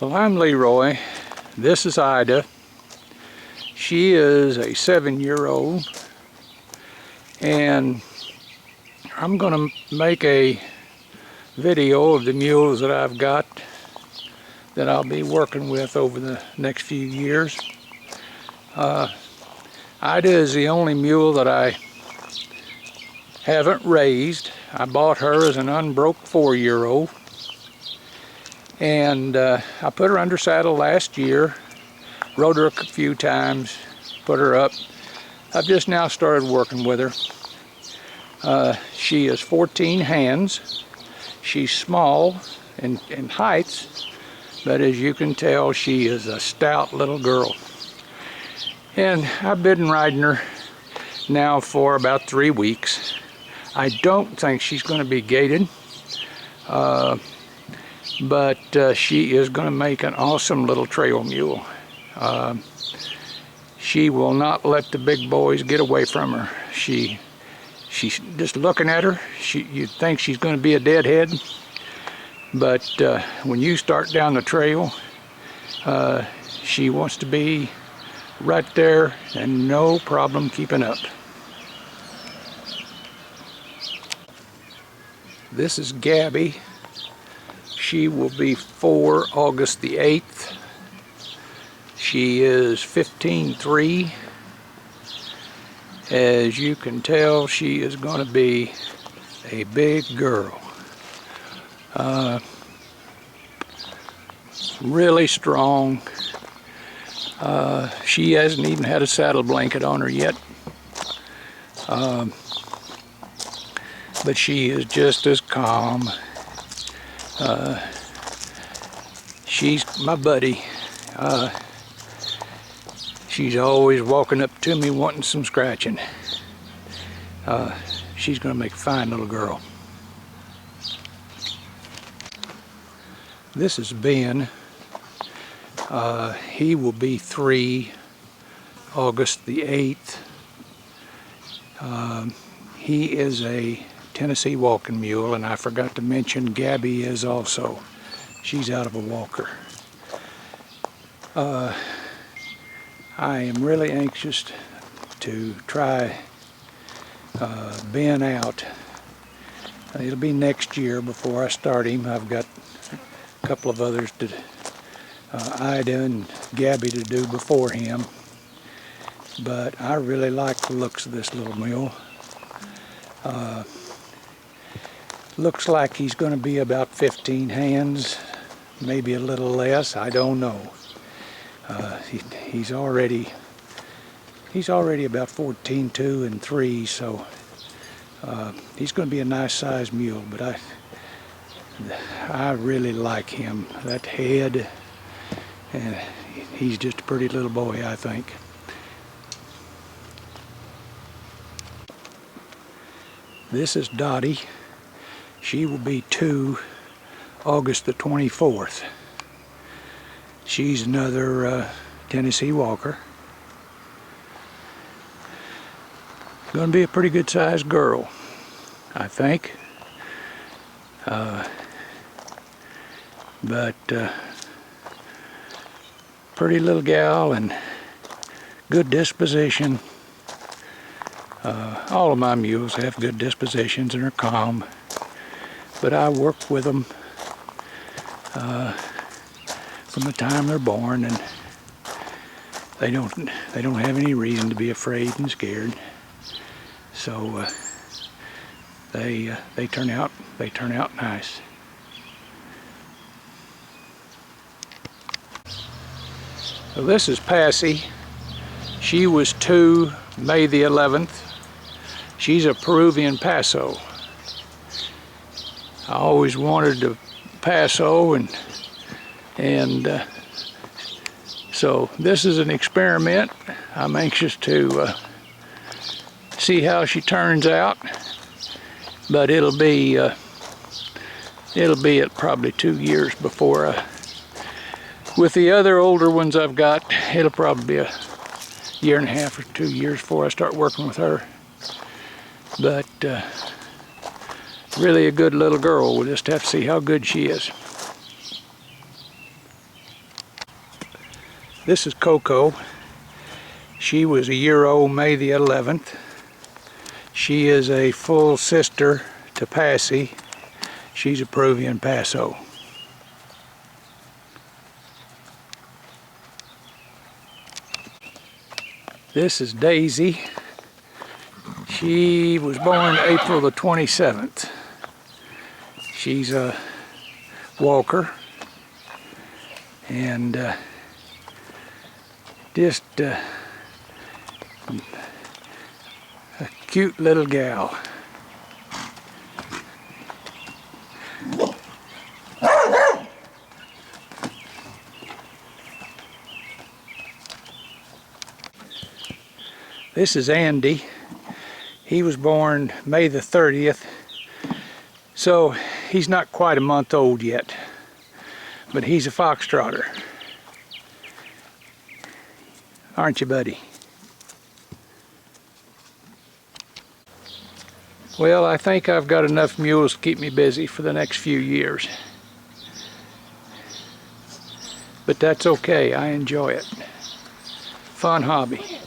Well, I'm Leroy. This is Ida. She is a 7-year-old, and I'm going to make a video of the mules that I've got that I'll be working with over the next few years. Ida is the only mule that I haven't raised. I bought her as an unbroke 4-year-old. And I put her under saddle last year, rode her a few times, put her up. I've just now started working with her. She is 14 hands. She's small in height, but as you can tell, she is a stout little girl. And I've been riding her now for about 3 weeks. I don't think she's going to be gaited. But she is going to make an awesome little trail mule. She will not let the big boys get away from her. She's just looking at her. You'd think she's going to be a deadhead, but when you start down the trail, she wants to be right there and no problem keeping up. This is Gabby. She will be 4 August the 8th. She is 15.3. As you can tell, she is going to be a big girl. Really strong. She hasn't even had a saddle blanket on her yet. But she is just as calm. She's my buddy. She's always walking up to me wanting some scratching. She's going to make a fine little girl. This is Ben. He will be 3 August the 8th. He is a Tennessee walking mule, and I forgot to mention Gabby is also. She's out of a walker. I am really anxious to try Ben out. It'll be next year before I start him. I've got a couple of others, Ida and Gabby, to do before him. But I really like the looks of this little mule. Looks like he's going to be about 15 hands, maybe a little less. I don't know. He's already about 14.2 and 3, so he's going to be a nice sized mule. But I really like him. That head, and he's just a pretty little boy, I think. This is Dottie. She will be 2 August the 24th. She's another Tennessee walker. Going to be a pretty good sized girl, I think. But pretty little gal and good disposition. All of my mules have good dispositions and are calm. But I work with them from the time they're born, and they don't have any reason to be afraid and scared. So they turn out nice. So this is Passy. She was 2 May the 11th. She's a Peruvian Paso. I always wanted a Paso, and so this is an experiment. I'm anxious to see how she turns out, but it'll be at probably 2 years before. With the other older ones I've got, it'll probably be a 1.5 years or 2 years before I start working with her. But really a good little girl. We'll just have to see how good she is. This is Coco. She was a year old May the 11th. She is a full sister to Passy. She's a Peruvian Paso. This is Daisy. She was born April the 27th. She's a walker and just a cute little gal. This is Andy. He was born May the 30th, so he's not quite a month old yet, but he's a foxtrotter. Aren't you, buddy? Well, I think I've got enough mules to keep me busy for the next few years. But that's okay, I enjoy it. Fun hobby.